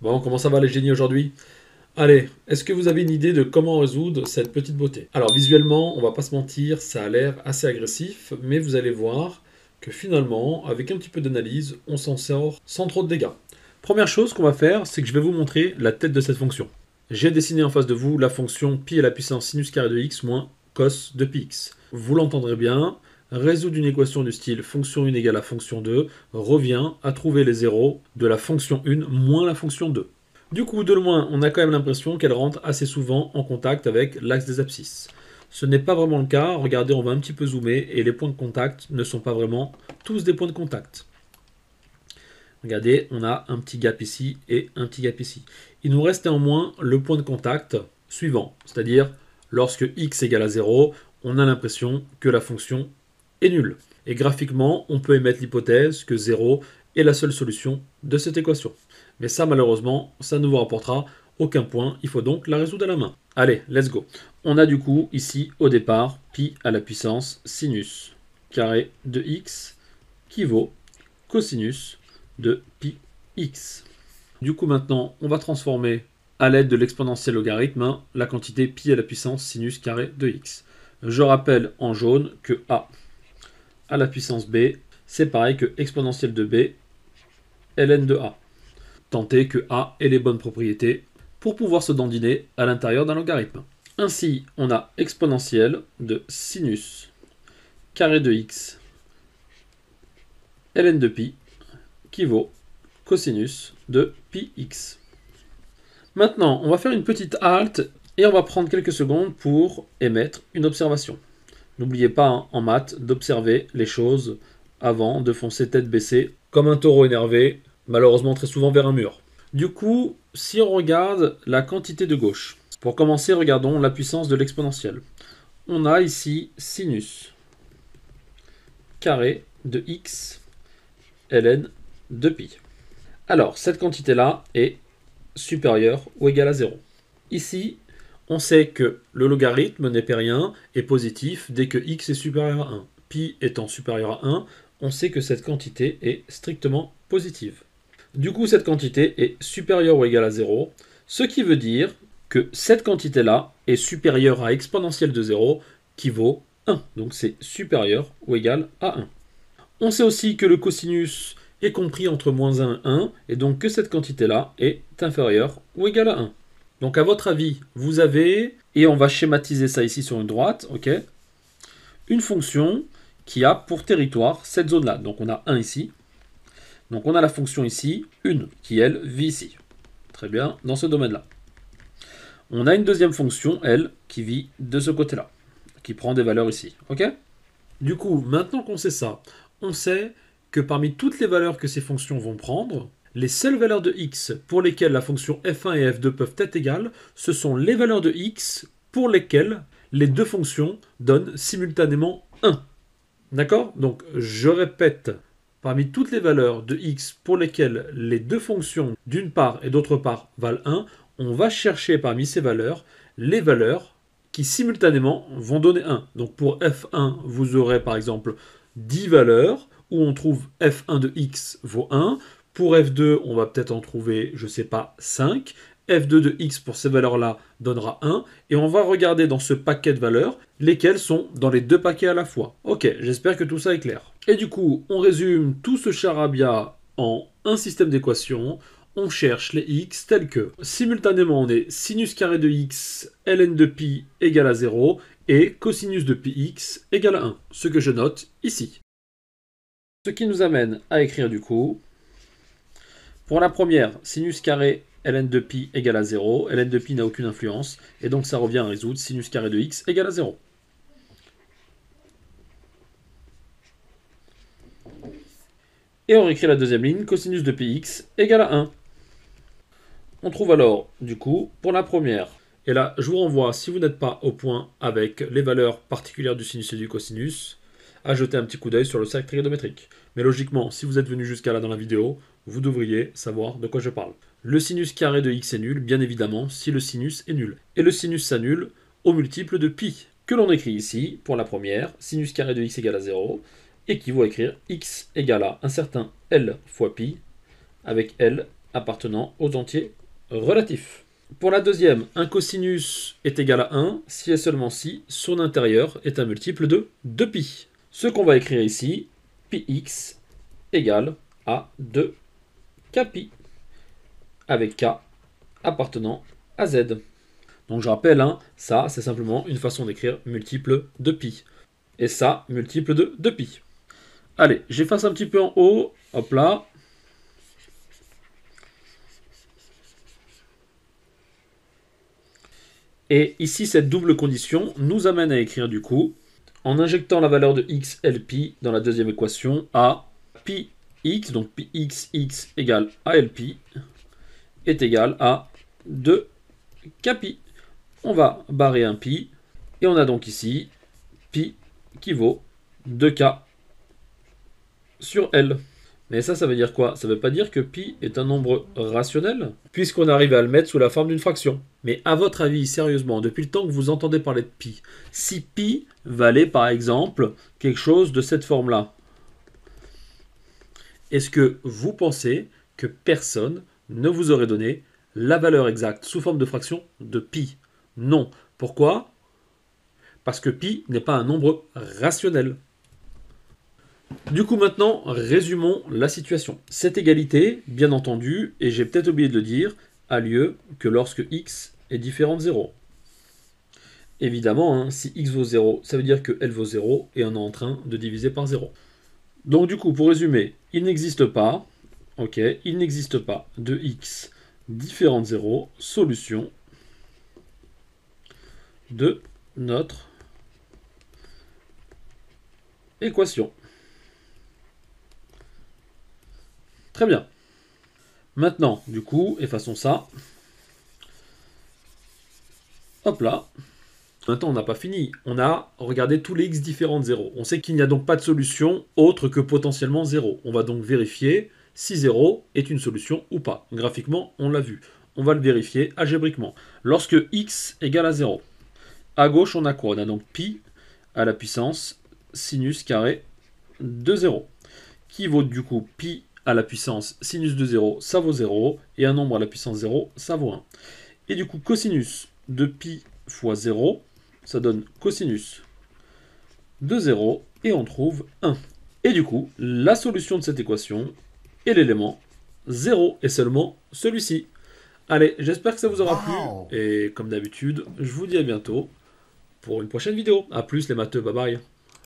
Bon, comment ça va les génies aujourd'hui? Allez, est-ce que vous avez une idée de comment résoudre cette petite beauté? Alors visuellement, on va pas se mentir, ça a l'air assez agressif, mais vous allez voir que finalement, avec un petit peu d'analyse, on s'en sort sans trop de dégâts. Première chose qu'on va faire, c'est que je vais vous montrer la tête de cette fonction. J'ai dessiné en face de vous la fonction pi à la puissance sinus carré de x moins cos de px. Vous l'entendrez bien, résoudre une équation du style fonction 1 égale à fonction 2 revient à trouver les zéros de la fonction 1 moins la fonction 2. Du coup, de loin, on a quand même l'impression qu'elle rentre assez souvent en contact avec l'axe des abscisses. Ce n'est pas vraiment le cas, regardez, on va un petit peu zoomer, et les points de contact ne sont pas vraiment tous des points de contact. Regardez, on a un petit gap ici et un petit gap ici. Il nous reste néanmoins le point de contact suivant, c'est-à-dire lorsque x égale à 0, on a l'impression que la fonction est nulle. Et graphiquement, on peut émettre l'hypothèse que 0 est la seule solution de cette équation. Mais ça, malheureusement, ça ne vous rapportera aucun point, il faut donc la résoudre à la main. Allez, let's go. On a du coup ici, au départ, pi à la puissance sinus carré de x qui vaut cosinus de pi x. Du coup, maintenant, on va transformer à l'aide de l'exponentielle logarithme la quantité pi à la puissance sinus carré de x. Je rappelle en jaune que a à la puissance b, c'est pareil que exponentielle de b ln de a. Tenter que a ait les bonnes propriétés pour pouvoir se dandiner à l'intérieur d'un logarithme. Ainsi, on a exponentielle de sinus carré de x ln de pi qui vaut cosinus de pi x. Maintenant, on va faire une petite halte et on va prendre quelques secondes pour émettre une observation. N'oubliez pas en maths d'observer les choses avant de foncer tête baissée comme un taureau énervé, malheureusement très souvent vers un mur. Du coup, si on regarde la quantité de gauche, pour commencer, regardons la puissance de l'exponentielle. On a ici sinus carré de x ln de pi. Alors, cette quantité-là est supérieure ou égale à 0. Ici, on sait que le logarithme n'est pas rien et positif dès que x est supérieur à 1. Pi étant supérieur à 1, on sait que cette quantité est strictement positive. Du coup, cette quantité est supérieure ou égale à 0, ce qui veut dire que cette quantité-là est supérieure à exponentielle de 0 qui vaut 1. Donc c'est supérieur ou égal à 1. On sait aussi que le cosinus est compris entre moins 1 et 1, et donc que cette quantité-là est inférieure ou égale à 1. Donc à votre avis, vous avez, et on va schématiser ça ici sur une droite, ok, une fonction qui a pour territoire cette zone-là. Donc on a 1 ici. Donc on a la fonction ici, 1, qui elle vit ici. Très bien, dans ce domaine-là. On a une deuxième fonction, elle, qui vit de ce côté-là, qui prend des valeurs ici. Ok. Du coup, maintenant qu'on sait ça, on sait que parmi toutes les valeurs que ces fonctions vont prendre, les seules valeurs de x pour lesquelles la fonction f1 et f2 peuvent être égales, ce sont les valeurs de x pour lesquelles les deux fonctions donnent simultanément 1. D'accord? Donc, je répète, parmi toutes les valeurs de x pour lesquelles les deux fonctions d'une part et d'autre part valent 1, on va chercher parmi ces valeurs les valeurs qui simultanément vont donner 1. Donc pour f1, vous aurez par exemple 10 valeurs où on trouve f1 de x vaut 1. Pour f2, on va peut-être en trouver, je ne sais pas, 5. f2 de x pour ces valeurs-là donnera 1. Et on va regarder dans ce paquet de valeurs lesquelles sont dans les deux paquets à la fois. Ok, j'espère que tout ça est clair. Et du coup, on résume tout ce charabia en un système d'équations. On cherche les x tels que, simultanément, on est sinus carré de x ln de pi égale à 0 et cosinus de pi x égale à 1, ce que je note ici. Ce qui nous amène à écrire du coup, pour la première, sinus carré ln de pi égale à 0, ln de pi n'a aucune influence, et donc ça revient à résoudre sinus carré de x égale à 0. Et on réécrit la deuxième ligne, cosinus de px égale à 1. On trouve alors, du coup, pour la première, et là, je vous renvoie, si vous n'êtes pas au point avec les valeurs particulières du sinus et du cosinus, à jeter un petit coup d'œil sur le cercle trigonométrique. Mais logiquement, si vous êtes venu jusqu'à là dans la vidéo, vous devriez savoir de quoi je parle. Le sinus carré de x est nul, bien évidemment, si le sinus est nul. Et le sinus s'annule au multiple de pi, que l'on écrit ici, pour la première, sinus carré de x égale à 0, équivaut à écrire x égale à un certain L fois pi, avec L appartenant aux entiers relatifs. Pour la deuxième, un cosinus est égal à 1 si et seulement si son intérieur est un multiple de 2pi. Ce qu'on va écrire ici, πx égale à 2kpi, avec k appartenant à z. Donc je rappelle, hein, ça c'est simplement une façon d'écrire multiple de pi. Et ça, multiple de 2pi. Allez, j'efface un petit peu en haut, hop là. Et ici, cette double condition nous amène à écrire du coup, en injectant la valeur de x, lpi dans la deuxième équation, à pi x, donc pi x égale à lpi, est égal à 2 kpi. On va barrer un pi, et on a donc ici pi qui vaut 2k sur L. Mais ça veut dire quoi? Ça ne veut pas dire que pi est un nombre rationnel, puisqu'on arrive à le mettre sous la forme d'une fraction. Mais à votre avis, sérieusement, depuis le temps que vous entendez parler de pi, si pi valait par exemple quelque chose de cette forme-là, est-ce que vous pensez que personne ne vous aurait donné la valeur exacte sous forme de fraction de pi? Non. Pourquoi? Parce que pi n'est pas un nombre rationnel. Du coup, maintenant, résumons la situation. Cette égalité, bien entendu, et j'ai peut-être oublié de le dire, a lieu que lorsque x est différent de 0. Évidemment, hein, si x vaut 0, ça veut dire que L vaut 0, et on est en train de diviser par 0. Donc du coup, pour résumer, il n'existe pas, il n'existe pas de x différent de 0, solution de notre équation. Très bien. Maintenant, du coup, effaçons ça. Hop là. Maintenant, on n'a pas fini. On a regardé tous les x différents de 0. On sait qu'il n'y a donc pas de solution autre que potentiellement 0. On va donc vérifier si 0 est une solution ou pas. Graphiquement, on l'a vu. On va le vérifier algébriquement. Lorsque x égale à 0, à gauche, on a quoi? On a donc pi à la puissance sinus carré de 0, qui vaut du coup pi à la puissance sinus de 0, ça vaut 0, et un nombre à la puissance 0, ça vaut 1. Et du coup, cosinus de pi fois 0, ça donne cosinus de 0, et on trouve 1. Et du coup, la solution de cette équation est l'élément 0, et seulement celui-ci. Allez, j'espère que ça vous aura plu, et comme d'habitude, je vous dis à bientôt pour une prochaine vidéo. A plus les matheux, bye bye.